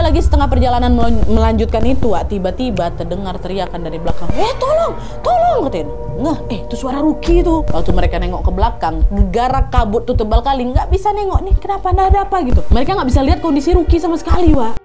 lagi setengah perjalanan melanjutkan itu, tiba-tiba terdengar teriakan dari belakang. Tolong, tolong, katain. Itu suara Ruki tuh. Waktu mereka nengok ke belakang, gegara kabut tuh tebal kali, nggak bisa nengok nih kenapa ada apa gitu. Mereka nggak bisa lihat kondisi Ruki sama sekali, Wak.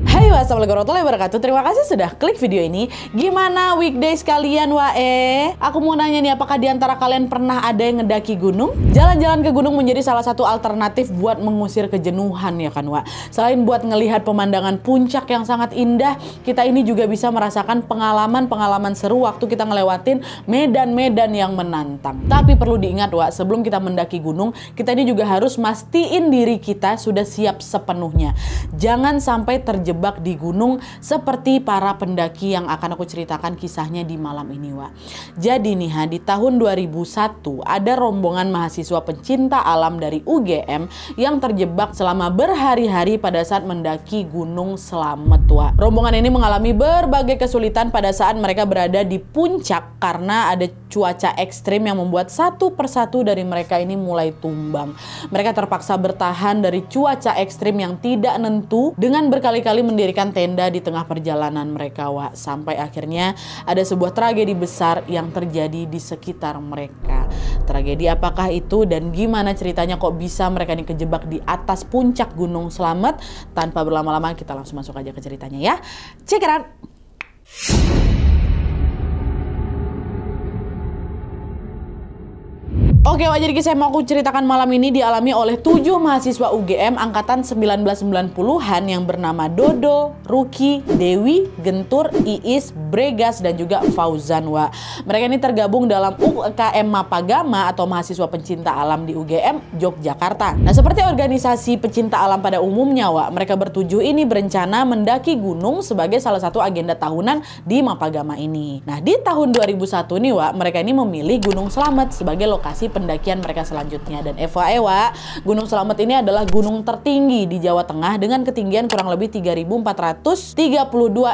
Hai, assalamualaikum warahmatullahi wabarakatuh. Terima kasih sudah klik video ini. Gimana weekdays kalian, wae? Aku mau nanya nih, apakah di antara kalian pernah ada yang ngedaki gunung? Jalan-jalan ke gunung menjadi salah satu alternatif buat mengusir kejenuhan, ya kan, Wak? Selain buat ngelihat pemandangan puncak yang sangat indah, kita ini juga bisa merasakan pengalaman-pengalaman seru waktu kita ngelewatin medan-medan yang menantang. Tapi perlu diingat, Wak, sebelum kita mendaki gunung, kita ini juga harus mastiin diri kita sudah siap sepenuhnya. Jangan sampai terjebak di gunung seperti para pendaki yang akan aku ceritakan kisahnya di malam ini, Wak. Jadi nih, di tahun 2001 ada rombongan mahasiswa pencinta alam dari UGM yang terjebak selama berhari-hari pada saat mendaki Gunung Slamet, Wak. Rombongan ini mengalami berbagai kesulitan pada saat mereka berada di puncak karena ada cuaca ekstrim yang membuat satu persatu dari mereka ini mulai tumbang. Mereka terpaksa bertahan dari cuaca ekstrim yang tidak nentu dengan berkali-kali mendirikan tenda di tengah perjalanan mereka, Wak. Sampai akhirnya ada sebuah tragedi besar yang terjadi di sekitar mereka. Tragedi apakah itu dan gimana ceritanya kok bisa mereka ini kejebak di atas puncak Gunung Slamet? Tanpa berlama-lama kita langsung masuk aja ke ceritanya, ya. Check it out. Oke, Wak, jadi kisah yang mau aku ceritakan malam ini dialami oleh 7 mahasiswa UGM angkatan 1990-an yang bernama Dodo, Ruki, Dewi, Gentur, Iis, Bregas, dan juga Fauzan, Wak. Mereka ini tergabung dalam UKM Mapagama atau mahasiswa pencinta alam di UGM Yogyakarta. Nah, seperti organisasi pecinta alam pada umumnya, Wak, mereka bertujuh ini berencana mendaki gunung sebagai salah satu agenda tahunan di Mapagama ini. Nah, di tahun 2001 nih, Wak, mereka ini memilih Gunung Slamet sebagai lokasi pendakian mereka selanjutnya. Dan FYI, Wak, Gunung Slamet ini adalah gunung tertinggi di Jawa Tengah dengan ketinggian kurang lebih 3.432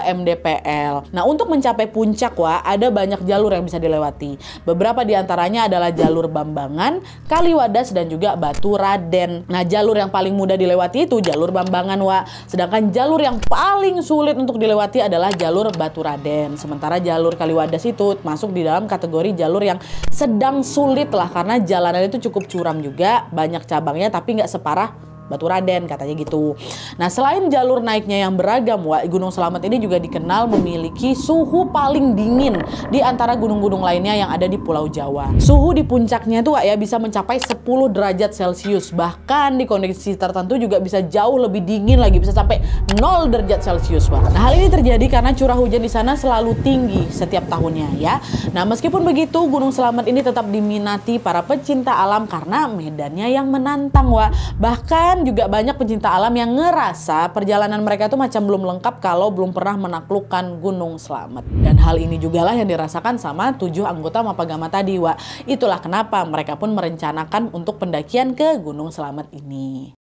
mdpl. Nah, untuk mencapai puncak, Wak, ada banyak jalur yang bisa dilewati. Beberapa diantaranya adalah jalur Bambangan, Kaliwadas, dan juga Batu Raden. Nah, jalur yang paling mudah dilewati itu jalur Bambangan, Wak. Sedangkan jalur yang paling sulit untuk dilewati adalah jalur Batu Raden. Sementara jalur Kaliwadas itu masuk di dalam kategori jalur yang sedang sulit lah, karena jalanan itu cukup curam juga, banyak cabangnya tapi nggak separah Batu Raden, katanya gitu. Nah, selain jalur naiknya yang beragam, Wak, Gunung Slamet ini juga dikenal memiliki suhu paling dingin di antara gunung-gunung lainnya yang ada di Pulau Jawa. Suhu di puncaknya tuh, Wak, ya, bisa mencapai 10 derajat Celcius. Bahkan di kondisi tertentu juga bisa jauh lebih dingin lagi, bisa sampai 0 derajat Celcius, Wak. Nah, hal ini terjadi karena curah hujan di sana selalu tinggi setiap tahunnya, ya. Nah, meskipun begitu, Gunung Slamet ini tetap diminati para pecinta alam karena medannya yang menantang, Wak. Bahkan juga banyak pencinta alam yang ngerasa perjalanan mereka itu macam belum lengkap kalau belum pernah menaklukkan Gunung Slamet. Dan hal ini juga lah yang dirasakan sama 7 anggota Mapagama tadi, Wak. Itulah kenapa mereka pun merencanakan untuk pendakian ke Gunung Slamet ini.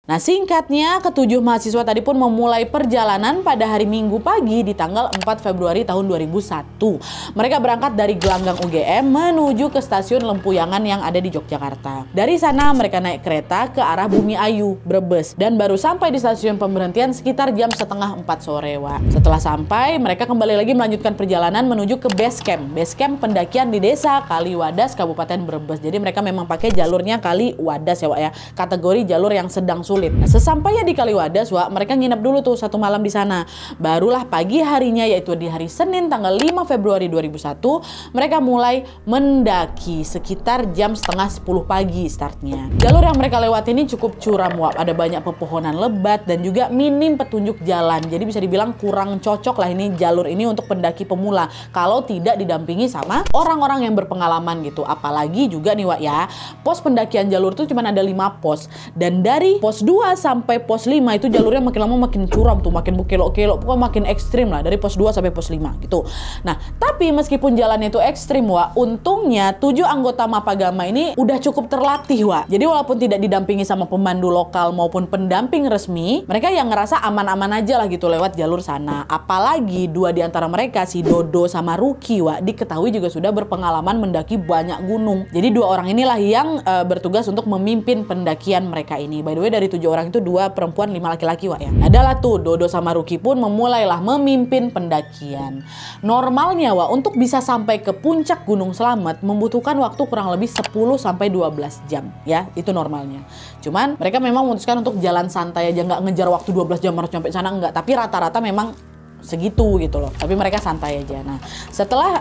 Nah, singkatnya, ke-7 mahasiswa tadi pun memulai perjalanan pada hari Minggu pagi di tanggal 4 Februari tahun 2001. Mereka berangkat dari gelanggang UGM menuju ke stasiun Lempuyangan yang ada di Yogyakarta. Dari sana mereka naik kereta ke arah Bumi Ayu, Brebes, dan baru sampai di stasiun pemberhentian sekitar jam setengah 4 sore, Wak. Setelah sampai, mereka kembali lagi melanjutkan perjalanan menuju ke base camp pendakian di desa Kaliwadas, Kabupaten Brebes. Jadi mereka memang pakai jalurnya Kaliwadas, ya, Wak, ya. Kategori jalur yang sedang sulit. Nah, sesampainya di Kaliwadas, Wak, mereka nginep dulu tuh 1 malam di sana. Barulah pagi harinya, yaitu di hari Senin tanggal 5 Februari 2001, mereka mulai mendaki sekitar jam setengah 10 pagi startnya. Jalur yang mereka lewati ini cukup curam, Wak. Ada banyak pepohonan lebat dan juga minim petunjuk jalan. Jadi bisa dibilang kurang cocok lah ini jalur ini untuk pendaki pemula kalau tidak didampingi sama orang-orang yang berpengalaman gitu. Apalagi juga nih, Wak, ya, pos pendakian jalur itu cuma ada 5 pos. Dan dari pos 2 sampai pos 5 itu jalurnya makin lama makin curam tuh, makin berkelok-kelok, pokoknya makin ekstrim lah dari pos 2 sampai pos 5 gitu. Nah, tapi meskipun jalannya itu ekstrim, Wak, untungnya 7 anggota Mapagama ini udah cukup terlatih, Wak. Jadi walaupun tidak didampingi sama pemandu lokal maupun pendamping resmi, mereka yang ngerasa aman-aman aja lah gitu lewat jalur sana. Apalagi 2 di antara mereka, si Dodo sama Ruki, Wak, diketahui juga sudah berpengalaman mendaki banyak gunung. Jadi 2 orang inilah yang bertugas untuk memimpin pendakian mereka ini. By the way, dari dari 7 orang itu 2 perempuan 5 laki-laki Wak ya. Adalah tuh Dodo sama Ruki pun memulailah memimpin pendakian. Normalnya Wak untuk bisa sampai ke puncak Gunung Slamet membutuhkan waktu kurang lebih 10 sampai 12 jam ya, itu normalnya. Cuman mereka memang memutuskan untuk jalan santai aja, nggak ngejar waktu 12 jam harus sampai sana, enggak, tapi rata-rata memang segitu gitu loh, tapi mereka santai aja. Nah setelah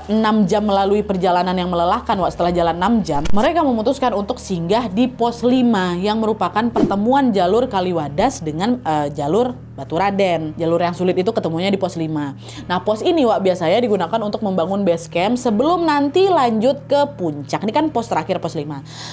6 jam melalui perjalanan yang melelahkan Wak, setelah jalan 6 jam mereka memutuskan untuk singgah di pos 5 yang merupakan pertemuan jalur Kaliwadas dengan jalur Baturaden. Jalur yang sulit itu ketemunya di pos 5. Nah pos ini Wak biasanya digunakan untuk membangun base camp sebelum nanti lanjut ke puncak. Ini kan pos terakhir, pos 5.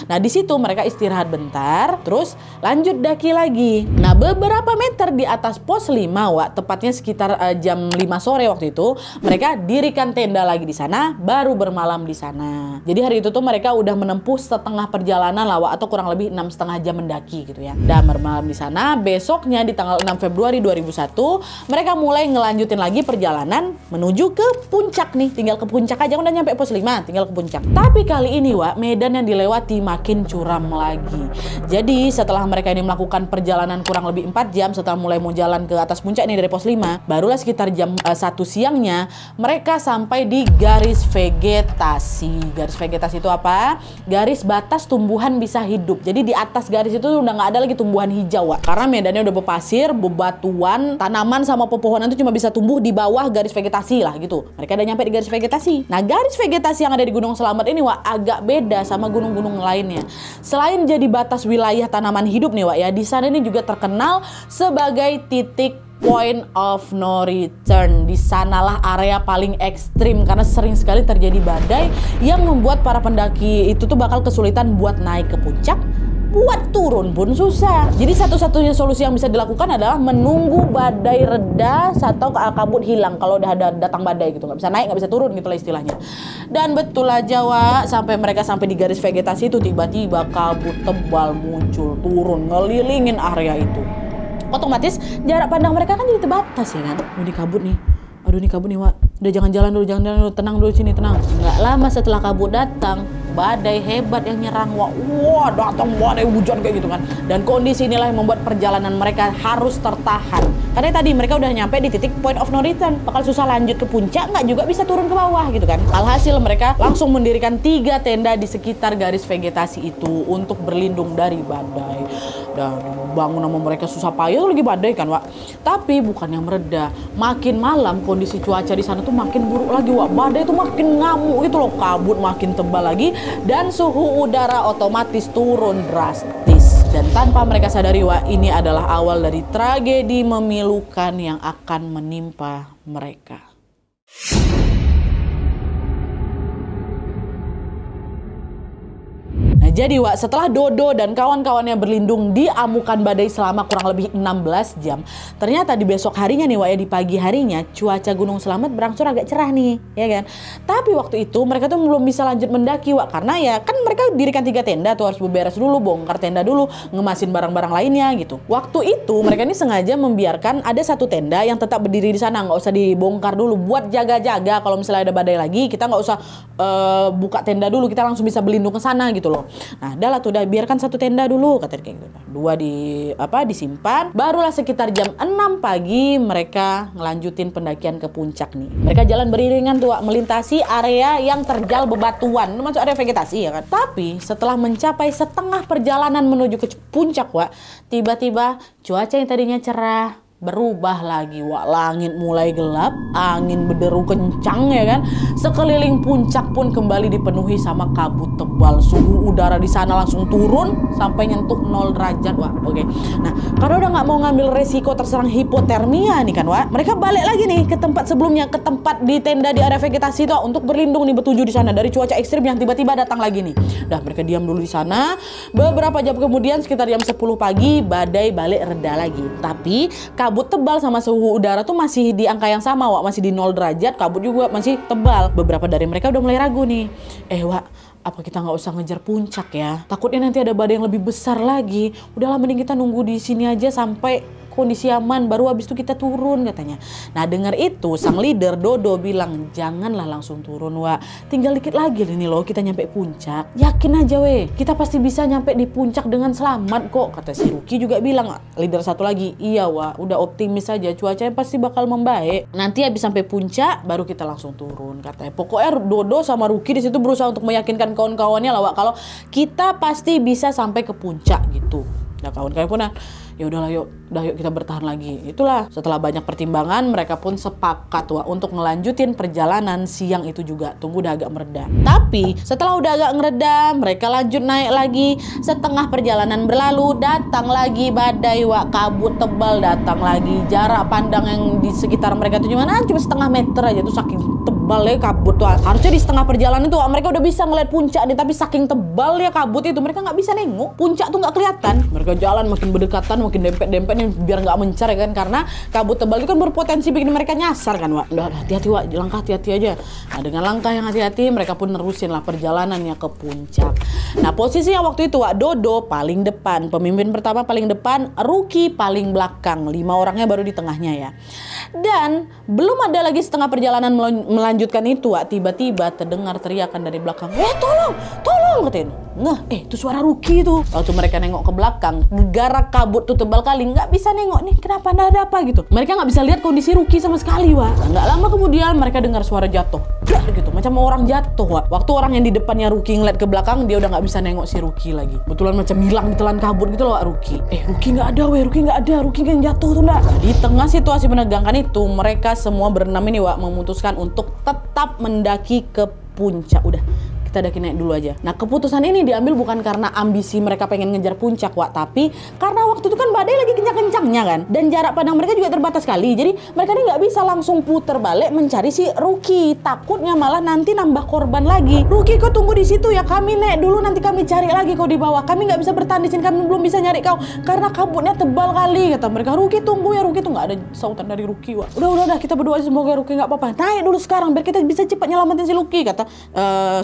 Nah di situ mereka istirahat bentar terus lanjut daki lagi. Nah beberapa meter di atas pos 5 Wak, tepatnya sekitar jam 5 sore waktu itu, mereka dirikan tenda lagi di sana, baru bermalam di sana. Jadi hari itu tuh mereka udah menempuh setengah perjalanan lah Wak, atau kurang lebih 6,5 jam mendaki gitu ya. Dan bermalam di sana. Besoknya di tanggal 6 Februari 2001 mereka mulai ngelanjutin lagi perjalanan menuju ke puncak nih. Tinggal ke puncak aja, udah nyampe pos 5, tinggal ke puncak. Tapi kali ini Wak, medan yang dilewati makin curam lagi. Jadi setelah mereka ini melakukan perjalanan kurang lebih 4 jam setelah mulai mau jalan ke atas puncak ini dari pos 5, barulah sekitar jam 1 siangnya mereka sampai di garis vegetasi. Garis vegetasi itu apa? Garis batas tumbuhan bisa hidup. Jadi di atas garis itu udah nggak ada lagi tumbuhan hijau Wak, karena medannya udah berpasir, bebatuan, tanaman sama pepohonan itu cuma bisa tumbuh di bawah garis vegetasi lah gitu. Mereka udah nyampe di garis vegetasi. Nah garis vegetasi yang ada di Gunung Slamet ini Wak agak beda sama gunung-gunung lainnya. Selain jadi batas wilayah tanaman hidup nih Wak ya, di sana ini juga terkenal sebagai titik point of no return. Di sanalah area paling ekstrim karena sering sekali terjadi badai yang membuat para pendaki itu tuh bakal kesulitan buat naik ke puncak. Buat turun pun susah. Jadi satu-satunya solusi yang bisa dilakukan adalah menunggu badai reda atau kabut hilang. Kalau udah ada datang badai gitu, nggak bisa naik, nggak bisa turun gitu lah istilahnya. Dan betul aja Wak, sampai mereka sampai di garis vegetasi itu tiba-tiba kabut tebal muncul turun ngelilingin area itu. Otomatis jarak pandang mereka kan jadi terbatas ya kan. Aduh ini kabut nih Wak. Udah jangan jalan dulu, tenang dulu sini, tenang. Nggak lama setelah kabut datang, badai hebat yang nyerang Wak. Wah datang badai hujan kayak gitu kan. Dan kondisi inilah yang membuat perjalanan mereka harus tertahan. Karena tadi mereka udah nyampe di titik point of no return, bakal susah lanjut ke puncak, nggak juga bisa turun ke bawah gitu kan. Alhasil mereka langsung mendirikan 3 tenda di sekitar garis vegetasi itu untuk berlindung dari badai. Dan bangun sama mereka susah payah lagi badai kan Wak. Tapi bukan yang mereda, makin malam kondisi cuaca di sana tuh makin buruk lagi Wak. Badai tuh makin ngamuk gitu loh, kabut makin tebal lagi dan suhu udara otomatis turun drastis. Dan tanpa mereka sadari Wak, ini adalah awal dari tragedi memilukan yang akan menimpa mereka. Nah jadi Wak, setelah Dodo dan kawan-kawannya berlindung di amukan badai selama kurang lebih 16 jam, ternyata di besok harinya nih Wak ya, di pagi harinya cuaca Gunung Slamet berangsur agak cerah nih, ya kan. Tapi waktu itu mereka tuh belum bisa lanjut mendaki Wak, karena ya kan mereka dirikan 3 tenda tuh, harus beberes dulu, bongkar tenda dulu, ngemasin barang-barang lainnya gitu. Waktu itu mereka ini sengaja membiarkan ada 1 tenda yang tetap berdiri di sana, nggak usah dibongkar dulu buat jaga-jaga kalau misalnya ada badai lagi, kita nggak usah buka tenda dulu, kita langsung bisa berlindung ke sana gitu loh. Nah, dah lah tuh, udah biarkan 1 tenda dulu, katanya kayak gitu. 2 disimpan. Barulah sekitar jam 6 pagi mereka ngelanjutin pendakian ke puncak nih. Mereka jalan beriringan tuh, melintasi area yang terjal bebatuan, masuk area vegetasi ya kan. Tapi setelah mencapai setengah perjalanan menuju ke puncak Wak, tiba-tiba cuaca yang tadinya cerah berubah lagi Wak. Langit mulai gelap, angin berderu kencang ya kan. Sekeliling puncak pun kembali dipenuhi sama kabut tebal. Suhu udara di sana langsung turun sampai nyentuh 0 derajat Wak. Oke. Nah, karena udah nggak mau ngambil resiko terserang hipotermia nih kan Wak, mereka balik lagi nih ke tempat sebelumnya, ke tempat di tenda di area vegetasi itu untuk berlindung nih bertujuh di sana dari cuaca ekstrim yang tiba-tiba datang lagi nih. Dah mereka diam dulu di sana. Beberapa jam kemudian sekitar jam 10 pagi badai balik reda lagi. Tapi kabut tebal sama suhu udara tuh masih di angka yang sama Wak, masih di 0 derajat, kabut juga masih tebal. Beberapa dari mereka udah mulai ragu nih. Wak, apa kita nggak usah ngejar puncak ya? Takutnya nanti ada badai yang lebih besar lagi. Udahlah mending kita nunggu di sini aja sampai kondisi aman, baru habis itu kita turun katanya. Nah dengar itu sang leader Dodo bilang, janganlah langsung turun Wak, tinggal dikit lagi ini loh kita nyampe puncak. Yakin aja weh, kita pasti bisa nyampe di puncak dengan selamat kok, kata si Ruki juga bilang. Leader satu lagi, iya Wak, udah optimis aja, cuacanya pasti bakal membaik. Nanti habis sampai puncak baru kita langsung turun katanya. Pokoknya Dodo sama Ruki di situ berusaha untuk meyakinkan kawan-kawannya lah Wak, kalau kita pasti bisa sampai ke puncak gitu. Nah kawan-kawan pun ya udahlah yuk kita bertahan lagi. Itulah setelah banyak pertimbangan mereka pun sepakat Wak untuk ngelanjutin perjalanan siang itu juga. Tunggu udah agak mereda. Tapi setelah udah agak ngereda mereka lanjut naik lagi. Setengah perjalanan berlalu datang lagi badai Wak, kabut tebal datang lagi. Jarak pandang yang di sekitar mereka itu cuma setengah meter aja tuh, saking tebalnya kabut tuh. Harusnya di setengah perjalanan tuh mereka udah bisa ngeliat puncak nih, tapi saking tebalnya kabut itu mereka nggak bisa nengok. Puncak tuh nggak kelihatan. Mereka jalan makin berdekatan, makin dempet-dempet nih biar nggak mencar ya kan, karena kabut tebal itu kan berpotensi bikin mereka nyasar kan Wak. Udah hati-hati Wak, langkah hati-hati aja. Nah dengan langkah yang hati-hati mereka pun nerusin lah perjalanannya ke puncak. Nah posisinya waktu itu Wak, Dodo paling depan, pemimpin pertama paling depan, Ruki paling belakang, 5 orangnya baru di tengahnya ya. Dan belum ada lagi setengah perjalanan melanjutkan itu Wak, tiba-tiba terdengar teriakan dari belakang, tolong katain. Nah itu suara Ruki tuh. Waktu mereka nengok ke belakang, gara kabut tuh tebal kali, nggak bisa nengok nih kenapa, ada apa gitu. Mereka nggak bisa lihat kondisi Ruki sama sekali Wak. Nah, nggak lama kemudian mereka dengar suara jatuh gitu, macam orang jatuh Wak. Waktu orang yang di depannya Ruki ngeliat ke belakang, dia udah nggak bisa nengok si Ruki lagi. Betulan macam hilang ditelan kabut gitu loh Wak Ruki. Ruki nggak ada weh, Ruki nggak ada, Ruki yang jatuh tuh nggak. Di tengah situasi menegangkan itu mereka semua berenam ini Wak memutuskan untuk tetap mendaki ke puncak. Udah kita daki naik dulu aja. Nah keputusan ini diambil bukan karena ambisi mereka pengen ngejar puncak Wak, tapi karena waktu itu kan badai lagi kencang-kencangnya kan, dan jarak pandang mereka juga terbatas sekali. Jadi mereka ini nggak bisa langsung puter balik mencari si Ruki, takutnya malah nanti nambah korban lagi. Ruki kau tunggu di situ ya, kami naik dulu nanti kami cari lagi kau di bawah. Kami nggak bisa bertahan di sini, kami belum bisa nyari kau karena kabutnya tebal kali, kata mereka. Ruki tunggu ya, Ruki tuh nggak ada sautan dari Ruki Wak. Udah kita berdoa semoga Ruki nggak apa-apa. Naik dulu sekarang biar kita bisa cepat nyelamatin si Ruki, kata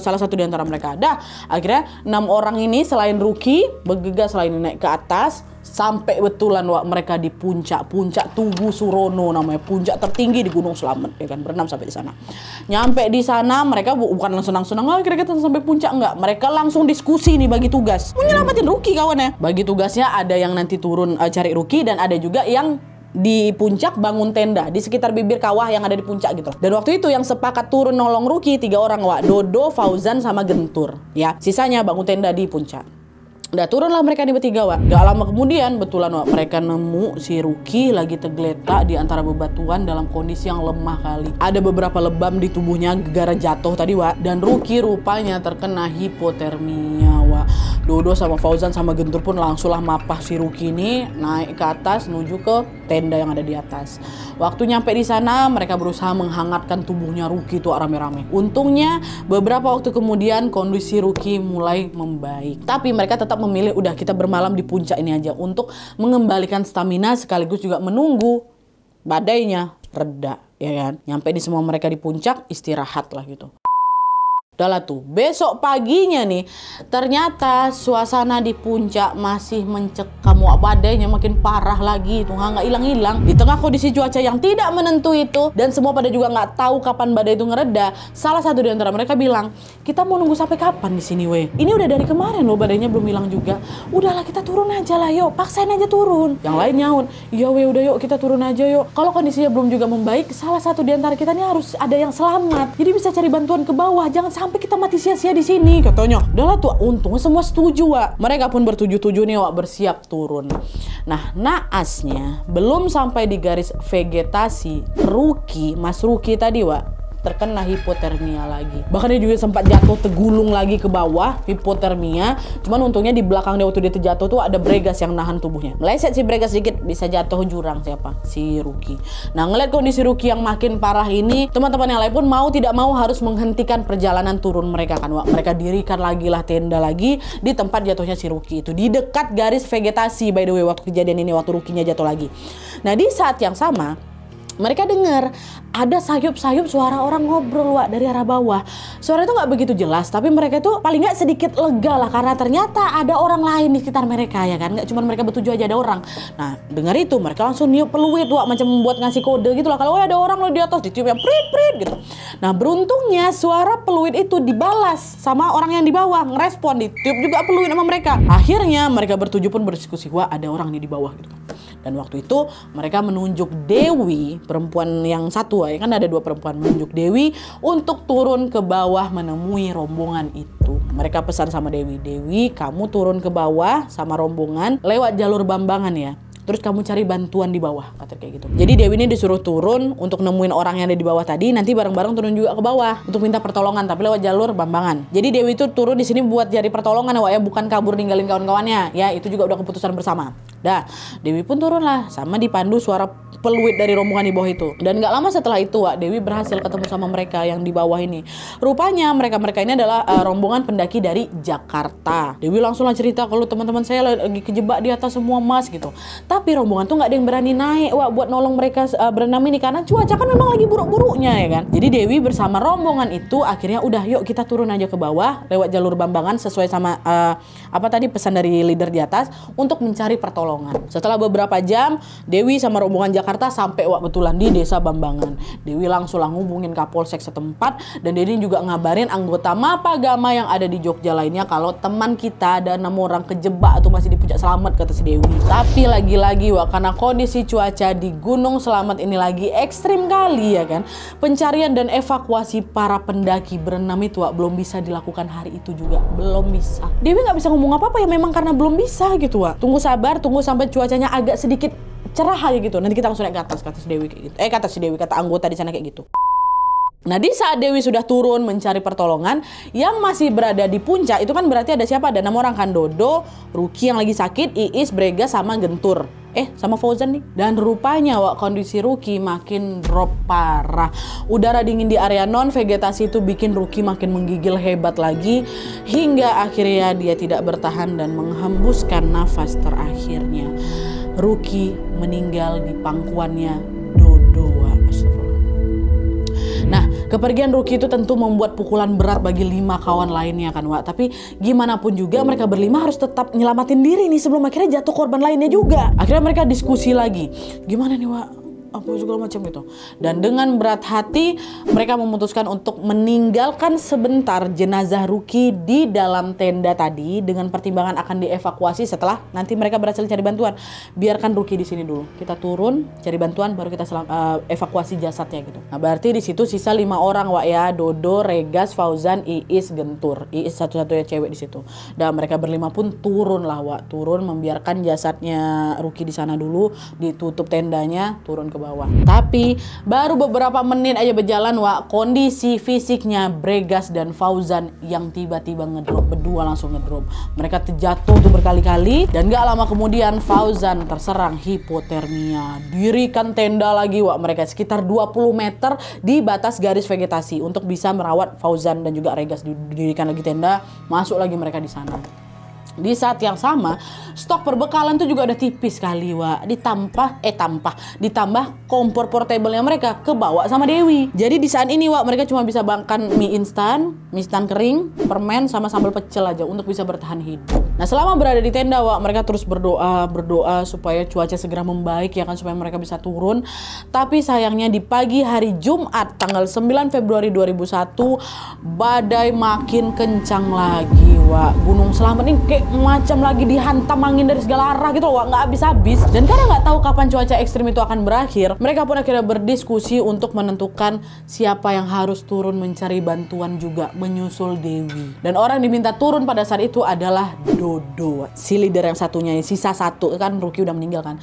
salah satu di antara mereka. Dah akhirnya 6 orang ini selain Ruki bergegas selain naik ke atas sampai betulan Wak mereka di puncak Tugu Surono namanya, puncak tertinggi di Gunung Slamet ya kan, berenam sampai di sana. Nyampe di sana mereka bukan langsung senang-senang kira-kira sampai puncak, enggak, mereka langsung diskusi nih bagi tugas mau nyelamatin Ruki kawannya. Bagi tugasnya ada yang nanti turun cari Ruki dan ada juga yang di puncak bangun tenda di sekitar bibir kawah yang ada di puncak gitu. Dan waktu itu yang sepakat turun nolong Ruki 3 orang Wak, Dodo, Fauzan sama Gentur ya. Sisanya bangun tenda di puncak. Udah turunlah mereka di bertiga Wak. Gak lama kemudian betulan Wak mereka nemu si Ruki lagi tergeletak di antara bebatuan dalam kondisi yang lemah kali. Ada beberapa lebam di tubuhnya gara jatuh tadi Wak. Dan Ruki rupanya terkena hipotermia Wak. Dodo sama Fauzan sama Gentur pun langsunglah mapah si Ruki ini naik ke atas menuju ke tenda yang ada di atas. Waktu nyampe di sana mereka berusaha menghangatkan tubuhnya Ruki tuh rame-rame. Untungnya beberapa waktu kemudian kondisi Ruki mulai membaik. Tapi mereka tetap memilih udah kita bermalam di puncak ini aja untuk mengembalikan stamina sekaligus juga menunggu badainya reda ya kan. Nyampe di semua mereka di puncak istirahat lah gitu. Udahlah tuh, besok paginya nih ternyata suasana di puncak masih mencekam Wak, badainya makin parah lagi tuh, nggak hilang-hilang. Di tengah kondisi cuaca yang tidak menentu itu dan semua pada juga nggak tahu kapan badai itu ngereda, salah satu di antara mereka bilang, kita mau nunggu sampai kapan di sini weh? Ini udah dari kemarin loh badainya belum hilang juga. Udahlah kita turun aja lah yuk, paksain aja turun. Yang lain nyaut, iya weh udah yuk kita turun aja yuk. Kalau kondisinya belum juga membaik, salah satu di antara kita nih harus ada yang selamat. Jadi bisa cari bantuan ke bawah, jangan sampai kita mati sia-sia di sini katanya. Udahlah tuh, untung semua setuju Wak. Mereka pun bertujuh-tujuh nih Wak bersiap turun. Nah naasnya belum sampai di garis vegetasi, Mas Ruki tadi Wak terkena hipotermia lagi. Bahkan dia juga sempat jatuh tergulung lagi ke bawah, hipotermia. Cuman untungnya di belakang dia waktu dia terjatuh tuh ada Bregas yang nahan tubuhnya. Meleset si Bregas sedikit bisa jatuh jurang siapa? Si Ruki. Nah ngeliat kondisi Ruki yang makin parah ini, teman-teman yang lain pun mau tidak mau harus menghentikan perjalanan turun mereka kan Wak. Mereka dirikan lagi lah tenda lagi di tempat jatuhnya si Ruki itu, di dekat garis vegetasi by the way waktu kejadian ini, waktu Rukinya jatuh lagi. Nah di saat yang sama mereka dengar ada sayup-sayup suara orang ngobrol Wak dari arah bawah. Suara itu nggak begitu jelas, tapi mereka itu paling nggak sedikit lega lah karena ternyata ada orang lain di sekitar mereka ya kan, nggak cuma mereka bertujuh aja, ada orang. Nah dengar itu mereka langsung niup peluit Wak, macam membuat ngasih kode gitu lah, kalau ada orang lo di atas, ditiup yang prit gitu. Nah beruntungnya suara peluit itu dibalas sama orang yang di bawah, ngerespon, ditiup juga peluit sama mereka. Akhirnya mereka bertujuh pun berdiskusi, wah ada orang nih di bawah gitu. Dan waktu itu mereka menunjuk Dewi, perempuan yang satu ya kan, ada 2 perempuan, menunjuk Dewi untuk turun ke bawah menemui rombongan itu. Mereka pesan sama Dewi, Dewi kamu turun ke bawah sama rombongan lewat jalur Bambangan ya. Terus kamu cari bantuan di bawah, kata kayak gitu. Jadi Dewi ini disuruh turun untuk nemuin orang yang ada di bawah tadi, nanti bareng-bareng turun juga ke bawah untuk minta pertolongan, tapi lewat jalur Bambangan. Jadi Dewi itu turun di sini buat cari pertolongan ya, bukan kabur ninggalin kawan-kawannya. Ya, itu juga udah keputusan bersama. Dah, Dewi pun turun lah, sama dipandu suara peluit dari rombongan di bawah itu. Dan gak lama setelah itu, Dewi berhasil ketemu sama mereka yang di bawah ini. Rupanya mereka ini adalah rombongan pendaki dari Jakarta. Dewi langsung lah cerita kalau teman-teman saya lagi kejebak di atas semua mas gitu. Tapi rombongan tuh gak ada yang berani naik buat nolong mereka berenam ini karena cuaca kan memang lagi buruk-buruknya ya kan. Jadi Dewi bersama rombongan itu akhirnya udah yuk kita turun aja ke bawah lewat jalur Bambangan sesuai sama pesan dari leader di atas untuk mencari pertolongan. Setelah beberapa jam Dewi sama rombongan Jakarta sampai betulan di desa Bambangan. Dewi langsung hubungin Kapolsek setempat dan Dewi juga ngabarin anggota Mapagama yang ada di Jogja lainnya kalau teman kita ada 6 orang kejebak atau masih di puncak Selamat, kata si Dewi. Tapi lagi-lagi karena kondisi cuaca di Gunung Selamat ini lagi ekstrim kali ya kan, pencarian dan evakuasi para pendaki berenam itu belum bisa dilakukan hari itu juga, belum bisa. Dewi nggak bisa ngomong apa-apa ya, memang karena belum bisa gitu Tunggu sabar, tunggu sampai cuacanya agak sedikit cerah aja gitu. Nanti kita langsung naik ke atas, kata si Dewi kayak gitu. Kata anggota di sana kayak gitu. Nah di saat Dewi sudah turun mencari pertolongan, yang masih berada di puncak itu kan berarti ada siapa? Ada 6 orang kan, Dodo, Ruki yang lagi sakit, Iis, Bregas sama Gentur. Sama Fauzan nih. Dan rupanya kondisi Ruki makin drop parah. Udara dingin di area non vegetasi itu bikin Ruki makin menggigil hebat lagi, hingga akhirnya dia tidak bertahan dan menghembuskan nafas terakhirnya. Ruki meninggal di pangkuannya Dodo. Nah, kepergian Ruki itu tentu membuat pukulan berat bagi 5 kawan lainnya kan Tapi gimana pun juga mereka berlima harus tetap nyelamatin diri nih sebelum akhirnya jatuh korban lainnya juga. Akhirnya mereka diskusi lagi, gimana nih apa segala macam gitu. Dan dengan berat hati mereka memutuskan untuk meninggalkan sebentar jenazah Ruki di dalam tenda tadi dengan pertimbangan akan dievakuasi setelah nanti mereka berhasil cari bantuan. Biarkan Ruki di sini dulu. Kita turun cari bantuan baru kita evakuasi jasadnya gitu. Nah, berarti di situ sisa 5 orang Dodo, Regas, Fauzan, Iis, Gentur. Iis satu-satunya cewek di situ. Dan mereka berlima pun turun lah turun membiarkan jasadnya Ruki di sana dulu, ditutup tendanya, turun ke bawah. Tapi baru beberapa menit aja berjalan kondisi fisiknya Bregas dan Fauzan yang tiba-tiba ngedrop, berdua langsung ngedrop. Mereka terjatuh tuh berkali-kali dan gak lama kemudian Fauzan terserang hipotermia. Dirikan tenda lagi mereka sekitar 20 meter di batas garis vegetasi untuk bisa merawat Fauzan dan juga Regas. Didirikan lagi tenda, masuk lagi mereka di sana. Di saat yang sama, stok perbekalan tuh juga udah tipis kali ditambah kompor portable yang mereka kebawa sama Dewi. Jadi di saat ini mereka cuma bisa makan mie instan kering, permen sama sambal pecel aja untuk bisa bertahan hidup. Nah selama berada di tenda mereka terus berdoa supaya cuaca segera membaik ya kan, supaya mereka bisa turun. Tapi sayangnya di pagi hari Jumat tanggal 9 Februari 2001 badai makin kencang lagi Gunung Selamat ini kayak macam lagi dihantam angin dari segala arah gitu nggak habis-habis. Dan karena nggak tahu kapan cuaca ekstrim itu akan berakhir, mereka pun akhirnya berdiskusi untuk menentukan siapa yang harus turun mencari bantuan juga menyusul Dewi. Dan orang yang diminta turun pada saat itu adalah Dodo, si leader yang satunya, sisa satu kan Ruki udah meninggal kan.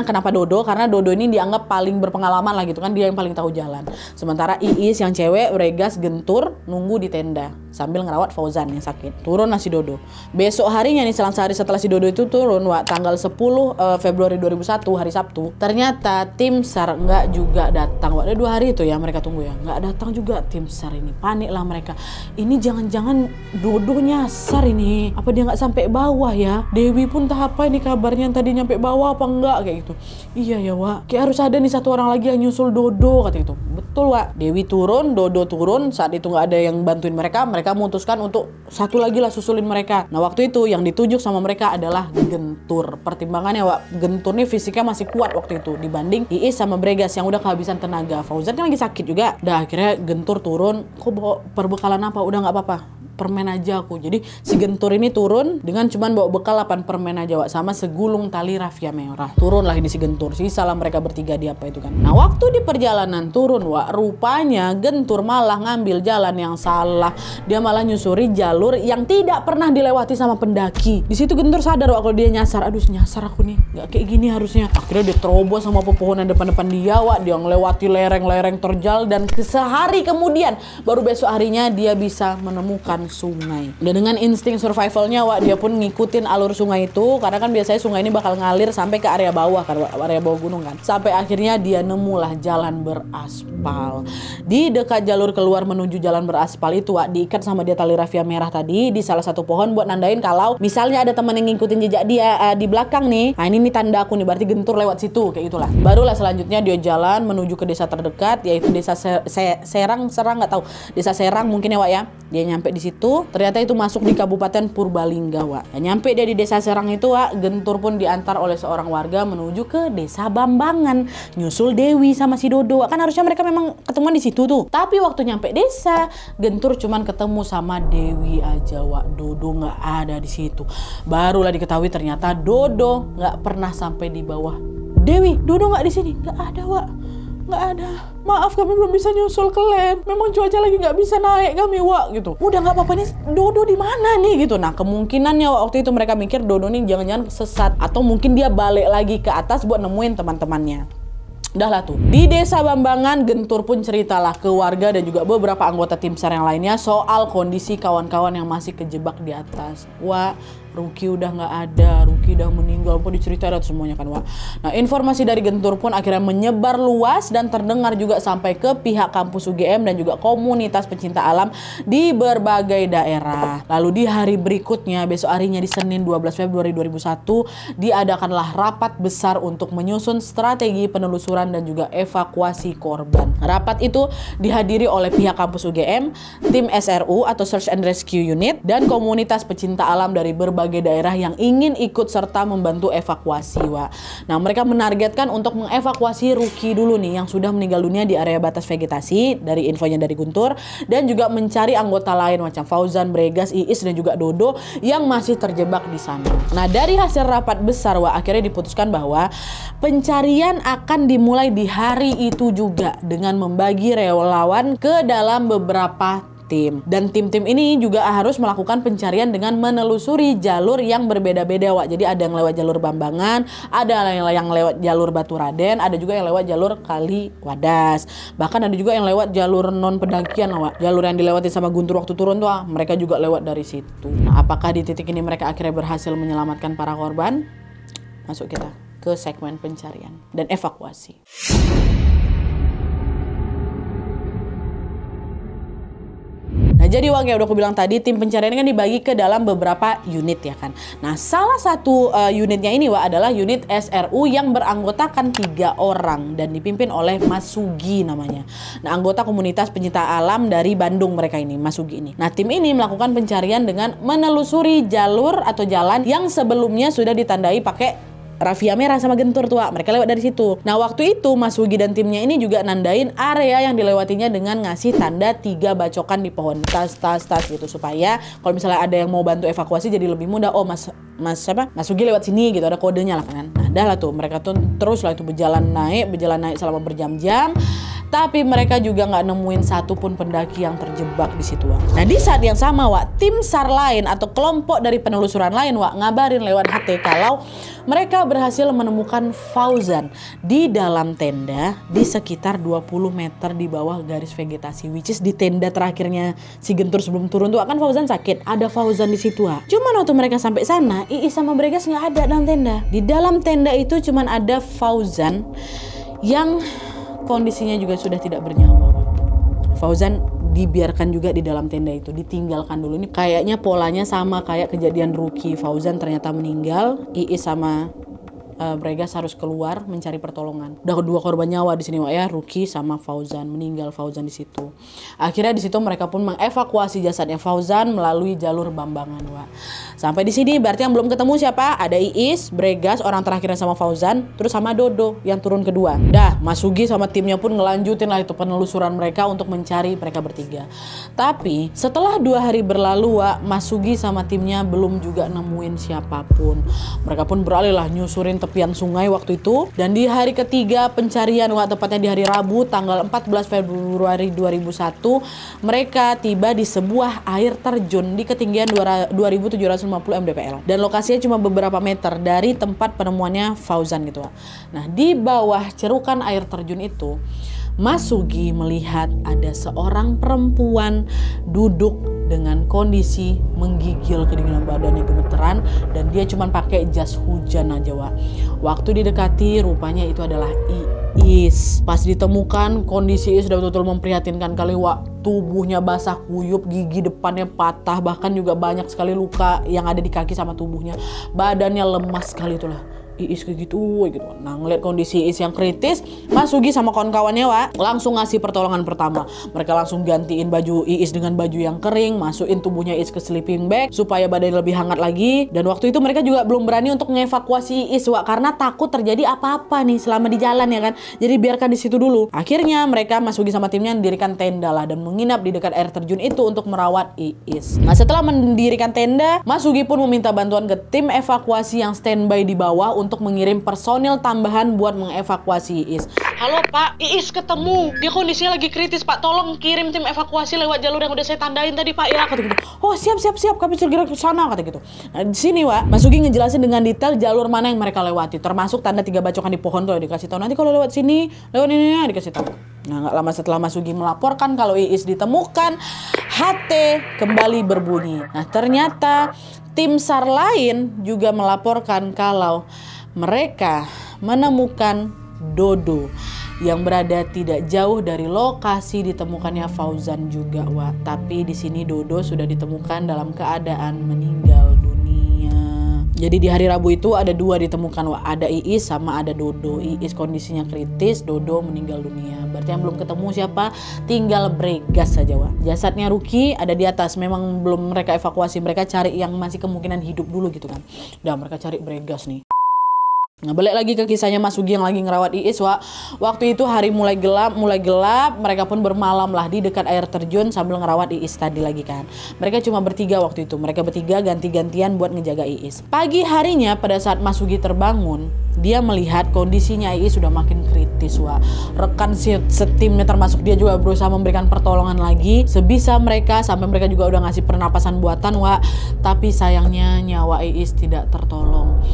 Kenapa Dodo? Karena Dodo ini dianggap paling berpengalaman lah gitu kan, dia yang paling tahu jalan. Sementara Iis yang cewek, Regas, Gentur nunggu di tenda sambil ngerawat Fauzan yang sakit. Turunlah si Dodo. Besok harinya nih, selang sehari setelah si Dodo itu turun, tanggal 10 Februari 2001 hari Sabtu, ternyata tim SAR nggak juga datang. Ada 2 hari itu ya mereka tunggu ya, nggak datang juga tim SAR ini. Panik lah mereka. Ini jangan-jangan Dodo nyasar ini. Apa dia nggak sampai bawah ya? Dewi pun tahap apa ini kabarnya, tadi nyampe bawah apa enggak kayak gitu. Iya ya Wak, kayak harus ada nih 1 orang lagi yang nyusul Dodo kata itu. Betul Wak, Dewi turun, Dodo turun. Saat itu nggak ada yang bantuin mereka memutuskan untuk 1 lagi lah susulin mereka. Nah waktu itu yang ditujuk sama mereka adalah Gentur. Pertimbangannya Wak, Gentur nih fisiknya masih kuat waktu itu dibanding Iis sama Bregas yang udah kehabisan tenaga. Fauzan kan lagi sakit juga. Dah akhirnya Gentur turun. Kok bawa perbekalan apa? Udah nggak apa-apa, permen aja aku. Jadi si Gentur ini turun dengan cuman bawa bekal 8 permen aja Wak, sama segulung tali raffia merah. Turunlah ini si Gentur. Salah mereka bertiga di apa itu kan. Nah waktu di perjalanan turun Wak, rupanya Gentur malah ngambil jalan yang salah. Dia malah nyusuri jalur yang tidak pernah dilewati sama pendaki. Di situ Gentur sadar Wak kalau dia nyasar. Aduh nyasar aku nih, nggak kayak gini harusnya. Akhirnya dia terobos sama pepohonan depan-depan dia Wak. Dia ngelewati lereng-lereng terjal dan sehari kemudian baru besok harinya dia bisa menemukan sungai. Dan dengan insting survivalnya Wak, dia pun ngikutin alur sungai itu, karena kan biasanya sungai ini bakal ngalir sampai ke area bawah kan, area bawah gunung kan. Sampai akhirnya dia nemulah jalan beraspal. Di dekat jalur keluar menuju jalan beraspal itu Wak, diikat sama dia tali raffia merah tadi di salah satu pohon buat nandain kalau misalnya ada teman yang ngikutin jejak dia di belakang nih. Nah ini nih tanda aku nih, berarti Gentur lewat situ kayak gitulah. Barulah selanjutnya dia jalan menuju ke desa terdekat, yaitu desa Serang nggak tahu, desa Serang mungkin ya Wak ya. Dia nyampe di situ, ternyata itu masuk di Kabupaten Purbalingga Wak. Dan nyampe dia di desa Serang itu Wak, Gentur pun diantar oleh seorang warga menuju ke desa Bambangan, nyusul Dewi sama si Dodo Wak. Kan harusnya mereka memang ketemuan di situ tuh. Tapi waktu nyampe desa, Gentur cuman ketemu sama Dewi aja Wak. Dodo nggak ada di situ. Barulah diketahui ternyata Dodo nggak pernah sampai di bawah. Dewi, Dodo nggak di sini, nggak ada Wak. Nggak ada. Maaf kami belum bisa nyusul ke land. Memang cuaca lagi nggak bisa naik kami Wak gitu. Udah nggak apa-apa nih, Dodo di mana nih gitu. Nah kemungkinannya waktu itu mereka mikir Dodo nih jangan-jangan sesat atau mungkin dia balik lagi ke atas buat nemuin teman-temannya. Udah lah tuh. Di desa Bambangan, Gentur pun ceritalah ke warga dan juga beberapa anggota tim SAR yang lainnya soal kondisi kawan-kawan yang masih kejebak di atas. Wah, Ruki udah nggak ada, Ruki udah meninggal, kok diceritain semuanya kan Wak. Nah informasi dari Gentur pun akhirnya menyebar luas dan terdengar juga sampai ke pihak kampus UGM dan juga komunitas pecinta alam di berbagai daerah. Lalu di hari berikutnya, besok harinya di Senin 12 Februari 2001, diadakanlah rapat besar untuk menyusun strategi penelusuran dan juga evakuasi korban. Rapat itu dihadiri oleh pihak kampus UGM, tim SRU atau Search and Rescue Unit, dan komunitas pecinta alam dari berbagai daerah yang ingin ikut serta membantu evakuasi Wak. Nah mereka menargetkan untuk mengevakuasi Ruki dulu nih yang sudah meninggal dunia di area batas vegetasi dari infonya dari Guntur, dan juga mencari anggota lain macam Fauzan, Bregas, Iis dan juga Dodo yang masih terjebak di sana. Nah dari hasil rapat besar Wak, akhirnya diputuskan bahwa pencarian akan dimulai di hari itu juga dengan membagi relawan ke dalam beberapa tim. Dan tim-tim ini juga harus melakukan pencarian dengan menelusuri jalur yang berbeda-beda Wak. Jadi ada yang lewat jalur Bambangan, ada yang lewat jalur Baturaden, ada juga yang lewat jalur Kali Wadas. Bahkan ada juga yang lewat jalur non pendakian Wak. Jalur yang dilewati sama Guntur waktu turun tuh mereka juga lewat dari situ. Nah, apakah di titik ini mereka akhirnya berhasil menyelamatkan para korban? Masuk kita ke segmen pencarian dan evakuasi. Nah jadi Wak, kayak udah aku bilang tadi, tim pencarian kan dibagi ke dalam beberapa unit ya kan. Nah salah satu unitnya ini Wak adalah unit SRU yang beranggotakan 3 orang dan dipimpin oleh Mas Sugi namanya. Nah anggota komunitas pencinta alam dari Bandung mereka ini, Mas Sugi ini. Nah tim ini melakukan pencarian dengan menelusuri jalur atau jalan yang sebelumnya sudah ditandai pakai raffia merah sama Gentur tuh Wak. Mereka lewat dari situ. Nah waktu itu Mas Sugi dan timnya ini juga nandain area yang dilewatinya dengan ngasih tanda 3 bacokan di pohon, tas gitu, supaya kalau misalnya ada yang mau bantu evakuasi jadi lebih mudah. Oh Mas Sugi lewat sini gitu, ada kodenya lah kan. Nah dah lah tuh mereka tuh terus lah itu berjalan naik selama berjam-jam. Tapi mereka juga nggak nemuin satupun pendaki yang terjebak di situ, Wak. Nah di saat yang sama, Wak, tim SAR lain atau kelompok dari penelusuran lain, Wak, ngabarin lewat HT kalau mereka berhasil menemukan Fauzan di dalam tenda di sekitar 20 meter di bawah garis vegetasi, which is di tenda terakhirnya si Gentur sebelum turun tuh kan Fauzan sakit. Ada Fauzan di situ, Wak. Cuman waktu mereka sampai sana, Iis sama Bregas nggak ada dalam tenda. Di dalam tenda itu cuman ada Fauzan yang kondisinya juga sudah tidak bernyawa. Fauzan dibiarkan juga di dalam tenda itu, ditinggalkan dulu. Ini kayaknya polanya sama kayak kejadian Ruki. Fauzan ternyata meninggal, Iis sama Bregas harus keluar mencari pertolongan. Udah kedua korban nyawa di sini, Wak, ya, Ruki sama Fauzan. Meninggal Fauzan di situ. Akhirnya di situ mereka pun mengevakuasi jasadnya Fauzan melalui jalur Bambangan, Wak. Sampai di sini berarti yang belum ketemu siapa? Ada Iis, Bregas, orang terakhirnya sama Fauzan, terus sama Dodo yang turun kedua. Dah, Mas Sugi sama timnya pun ngelanjutin lah itu penelusuran mereka untuk mencari mereka bertiga. Tapi setelah 2 hari berlalu, Wak, Mas Sugi sama timnya belum juga nemuin siapapun. Mereka pun beralih lah nyusurin tepian sungai waktu itu. Dan di hari ketiga pencarian, Wak, tepatnya di hari Rabu tanggal 14 Februari 2001, mereka tiba di sebuah air terjun di ketinggian 2750 mdpl. Dan lokasinya cuma beberapa meter dari tempat penemuannya Fauzan gitu, Wak. Nah, di bawah cerukan air terjun itu, Mas Sugi melihat ada seorang perempuan duduk dengan kondisi menggigil, kedinginan badannya gemeteran, dan dia cuma pakai jas hujan aja, Wak. Waktu didekati, rupanya itu adalah Iis. Pas ditemukan, kondisi Iis sudah betul-betul memprihatinkan kali, Wak. Tubuhnya basah kuyup, gigi depannya patah, bahkan juga banyak sekali luka yang ada di kaki sama tubuhnya. Badannya lemas sekali itulah. Iis kayak gitu. Nah, ngeliat kondisi Iis yang kritis, Mas Sugi sama kawan-kawannya, Wak, langsung ngasih pertolongan pertama. Mereka langsung gantiin baju Iis dengan baju yang kering, masukin tubuhnya Iis ke sleeping bag supaya badannya lebih hangat lagi. Dan waktu itu mereka juga belum berani untuk mengevakuasi Iis, Wak, karena takut terjadi apa-apa nih selama di jalan, ya kan. Jadi biarkan di situ dulu. Akhirnya mereka, Mas Sugi sama timnya, mendirikan tenda lah dan menginap di dekat air terjun itu untuk merawat Iis. Nah, setelah mendirikan tenda, Mas Sugi pun meminta bantuan ke tim evakuasi yang standby di bawah untuk mengirim personil tambahan buat mengevakuasi Iis. Halo Pak, Iis ketemu. Dia kondisinya lagi kritis, Pak. Tolong kirim tim evakuasi lewat jalur yang udah saya tandain tadi, Pak, ya, kata gitu. Oh, siap. Kami segera ke sana, kata gitu. Nah, di sini, Wak, Mas Sugi ngejelasin dengan detail jalur mana yang mereka lewati, termasuk tanda 3 bacokan di pohon tuh dikasih tahu. Nanti kalau lewat sini, lewat ini dikasih tahu. Nah, gak lama setelah Mas Sugi melaporkan kalau Iis ditemukan, HT kembali berbunyi. Nah, ternyata tim SAR lain juga melaporkan kalau mereka menemukan Dodo yang berada tidak jauh dari lokasi ditemukannya Fauzan juga, Wak. Tapi di sini Dodo sudah ditemukan dalam keadaan meninggal dunia. Jadi di hari Rabu itu ada 2 ditemukan, Wak. Ada Iis sama ada Dodo. Iis kondisinya kritis, Dodo meninggal dunia. Berarti yang belum ketemu siapa? Tinggal Bregas saja, Wak. Jasadnya Ruki ada di atas. Memang belum mereka evakuasi. Mereka cari yang masih kemungkinan hidup dulu gitu kan. Udah mereka cari Bregas nih. Nah, balik lagi ke kisahnya Mas Sugi yang lagi ngerawat Iis, Wak. Waktu itu hari mulai gelap, mereka pun bermalam lah di dekat air terjun sambil ngerawat Iis tadi lagi kan. Mereka cuma bertiga waktu itu, mereka bertiga ganti-gantian buat ngejaga Iis. Pagi harinya pada saat Mas Sugi terbangun, dia melihat kondisinya Iis sudah makin kritis, Wak. Rekan setimnya termasuk dia juga berusaha memberikan pertolongan lagi sebisa mereka, sampai mereka juga udah ngasih pernapasan buatan, Wak. Tapi sayangnya nyawa Iis tidak tertolong.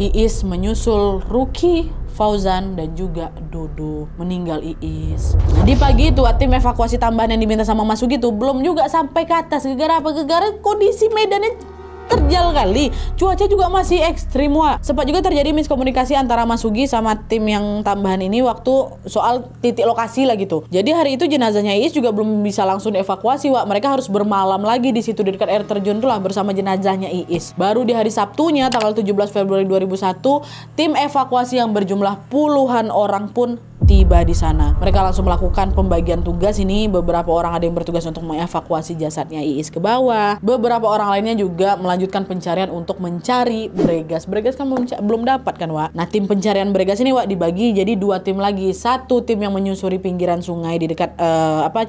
Iis menyusul Ruki, Fauzan, dan juga Dodo. Meninggal Iis. Nah, di pagi itu tim evakuasi tambahan yang diminta sama Mas Sugi itu belum juga sampai ke atas. Gara-apa? Gara kondisi medannya terjal kali. Cuaca juga masih ekstrim, Wak. Sempat juga terjadi miskomunikasi antara Mas Sugi sama tim yang tambahan ini waktu soal titik lokasi lah gitu. Jadi hari itu jenazahnya Iis juga belum bisa langsung dievakuasi, Wak. Mereka harus bermalam lagi di situ di dekat air terjun tuh lah bersama jenazahnya Iis. Baru di hari Sabtunya tanggal 17 Februari 2001, tim evakuasi yang berjumlah puluhan orang pun tiba di sana. Mereka langsung melakukan pembagian tugas ini. Beberapa orang ada yang bertugas untuk mengevakuasi jasadnya Iis ke bawah. Beberapa orang lainnya juga melanjutkan pencarian untuk mencari Bregas. Bregas kan belum dapat kan, Wak. Nah, tim pencarian Bregas ini, Wak, dibagi jadi 2 tim lagi. Satu tim yang menyusuri pinggiran sungai di dekat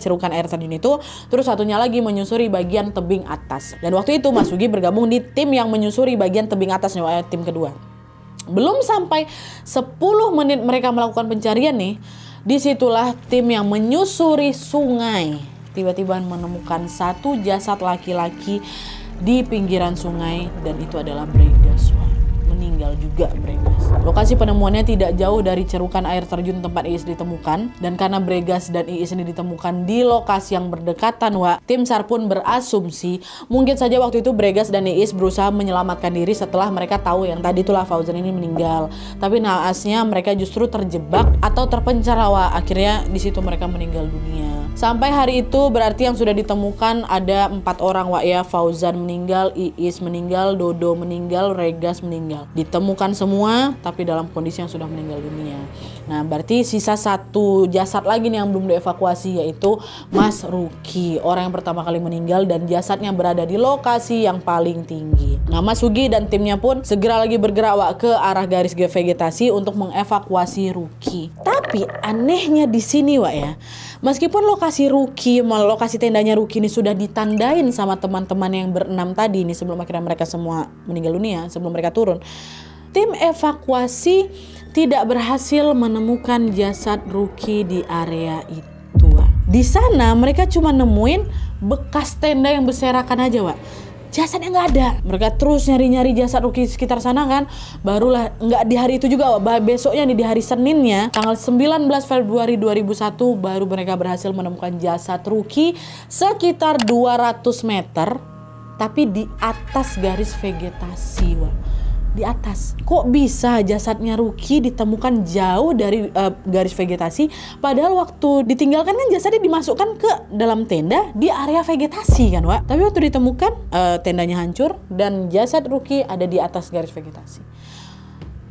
cerukan air terjun itu. Terus satunya lagi menyusuri bagian tebing atas. Dan waktu itu Mas Sugi bergabung di tim yang menyusuri bagian tebing atas, tim kedua. Belum sampai 10 menit mereka melakukan pencarian nih, Disitulah tim yang menyusuri sungai tiba-tiba menemukan satu jasad laki-laki di pinggiran sungai, dan itu adalah Bregas. Meninggal juga Bregas. Lokasi penemuannya tidak jauh dari cerukan air terjun tempat Iis ditemukan, dan karena Bregas dan Iis ini ditemukan di lokasi yang berdekatan, tim SAR pun berasumsi mungkin saja waktu itu Bregas dan Iis berusaha menyelamatkan diri setelah mereka tahu yang tadi itulah Fauzan ini meninggal. Tapi naasnya mereka justru terjebak atau terpencar, akhirnya di situ mereka meninggal dunia. Sampai hari itu berarti yang sudah ditemukan ada 4 orang, Fauzan meninggal, Iis meninggal, Dodo meninggal, Bregas meninggal. Ditemukan semua tapi dalam kondisi yang sudah meninggal dunia. Nah, berarti sisa 1 jasad lagi nih yang belum dievakuasi, yaitu Mas Ruki, orang yang pertama kali meninggal dan jasadnya berada di lokasi yang paling tinggi. Nah, Mas Hugi dan timnya pun segera lagi bergerak ke arah garis vegetasi untuk mengevakuasi Ruki. Tapi anehnya di sini meskipun lokasi tendanya Ruki ini sudah ditandain sama teman-teman yang berenam tadi ini sebelum akhirnya mereka semua meninggal dunia, sebelum mereka turun, tim evakuasi tidak berhasil menemukan jasad Ruki di area itu. Di sana mereka cuma nemuin bekas tenda yang berserakan aja, jasadnya nggak ada. Mereka terus nyari-nyari jasad Ruki sekitar sana kan. Barulah nggak di hari itu juga, besoknya nih di hari Seninnya tanggal 19 Februari 2001 baru mereka berhasil menemukan jasad Ruki sekitar 200 meter tapi di atas garis vegetasi. Di atas. Kok bisa jasadnya Ruki ditemukan jauh dari garis vegetasi, padahal waktu ditinggalkan kan jasadnya dimasukkan ke dalam tenda di area vegetasi kan, Tapi waktu ditemukan tendanya hancur dan jasad Ruki ada di atas garis vegetasi.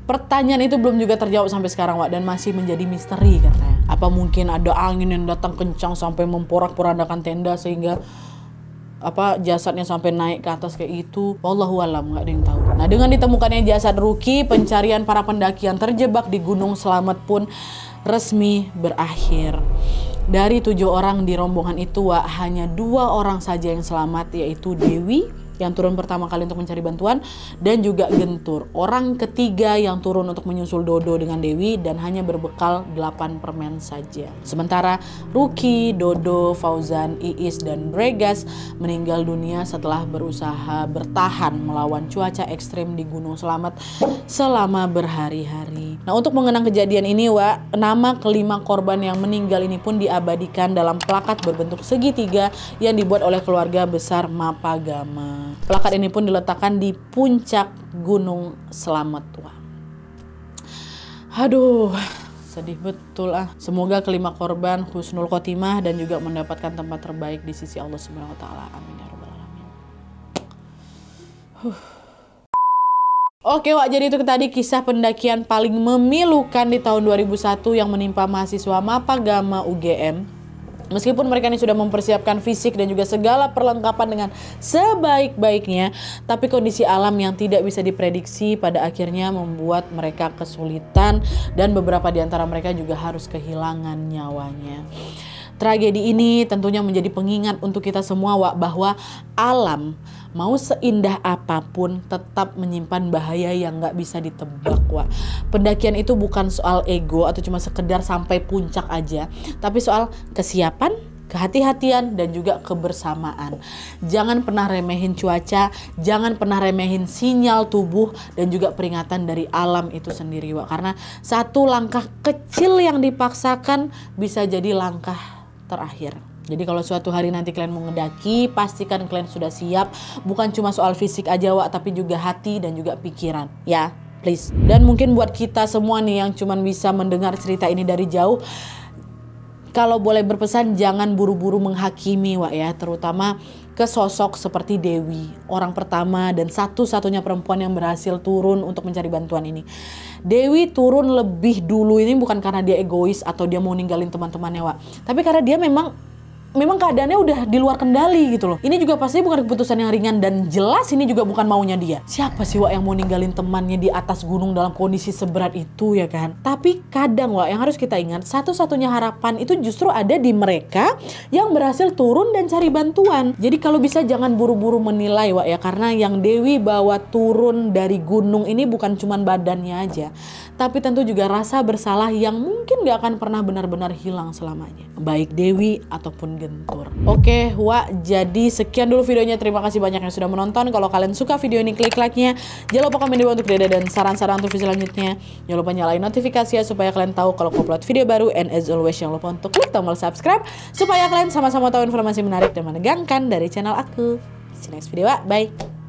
Pertanyaan itu belum juga terjawab sampai sekarang, dan masih menjadi misteri katanya. Apa mungkin ada angin yang datang kencang sampai memporak-porandakan tenda sehingga jasadnya sampai naik ke atas kayak itu? Wallahu alam, nggak ada yang tahu. Nah, dengan ditemukannya jasad Ruki, pencarian para pendaki yang terjebak di Gunung Slamet pun resmi berakhir. Dari 7 orang di rombongan itu, hanya 2 orang saja yang selamat, yaitu Dewi yang turun pertama kali untuk mencari bantuan, dan juga Gentur, orang ketiga yang turun untuk menyusul Dodo dengan Dewi dan hanya berbekal 8 permen saja. Sementara Ruki, Dodo, Fauzan, Iis, dan Bregas meninggal dunia setelah berusaha bertahan melawan cuaca ekstrim di Gunung Slamet selama berhari-hari. Nah, untuk mengenang kejadian ini, nama kelima korban yang meninggal ini pun diabadikan dalam plakat berbentuk segitiga yang dibuat oleh keluarga besar Mapagama. Plakat ini pun diletakkan di puncak Gunung Slamet. Aduh, sedih betul Semoga kelima korban husnul khotimah dan juga mendapatkan tempat terbaik di sisi Allah Subhanahu wa taala. Amin ya rabbal alamin. Oke, jadi itu tadi kisah pendakian paling memilukan di tahun 2001 yang menimpa mahasiswa Mapagama UGM. Meskipun mereka ini sudah mempersiapkan fisik dan juga segala perlengkapan dengan sebaik-baiknya, tapi kondisi alam yang tidak bisa diprediksi pada akhirnya membuat mereka kesulitan dan beberapa di antara mereka juga harus kehilangan nyawanya. Tragedi ini tentunya menjadi pengingat untuk kita semua bahwa alam mau seindah apapun tetap menyimpan bahaya yang nggak bisa ditebak. Pendakian itu bukan soal ego atau cuma sekedar sampai puncak aja, tapi soal kesiapan, kehati-hatian, dan juga kebersamaan. Jangan pernah remehin cuaca, jangan pernah remehin sinyal tubuh dan juga peringatan dari alam itu sendiri, karena satu langkah kecil yang dipaksakan bisa jadi langkah terakhir. Jadi kalau suatu hari nanti kalian mau ngedaki, pastikan kalian sudah siap. Bukan cuma soal fisik aja, tapi juga hati dan juga pikiran. Ya, please. Dan mungkin buat kita semua nih yang cuma bisa mendengar cerita ini dari jauh, kalau boleh berpesan, jangan buru-buru menghakimi, terutama ke sosok seperti Dewi, orang pertama dan satu-satunya perempuan yang berhasil turun untuk mencari bantuan ini. Dewi turun lebih dulu ini bukan karena dia egois atau dia mau ninggalin teman-temannya, tapi karena dia memang keadaannya udah di luar kendali gitu loh. Ini juga pasti bukan keputusan yang ringan dan jelas ini juga bukan maunya dia. Siapa sih yang mau ninggalin temannya di atas gunung dalam kondisi seberat itu, ya kan? Tapi kadang yang harus kita ingat, satu-satunya harapan itu justru ada di mereka yang berhasil turun dan cari bantuan. Jadi kalau bisa jangan buru-buru menilai, karena yang Dewi bawa turun dari gunung ini bukan cuma badannya aja, tapi tentu juga rasa bersalah yang mungkin gak akan pernah benar-benar hilang selamanya. Baik Dewi ataupun Gentur. Oke, Wak, jadi sekian dulu videonya. Terima kasih banyak yang sudah menonton. Kalau kalian suka video ini, klik like-nya. Jangan lupa komen di bawah untuk dede dan saran-saran untuk video selanjutnya. Jangan lupa nyalain notifikasi ya, supaya kalian tahu kalau aku upload video baru. And as always, jangan lupa untuk klik tombol subscribe supaya kalian sama-sama tahu informasi menarik dan menegangkan dari channel aku. See you next video, Wak. Bye.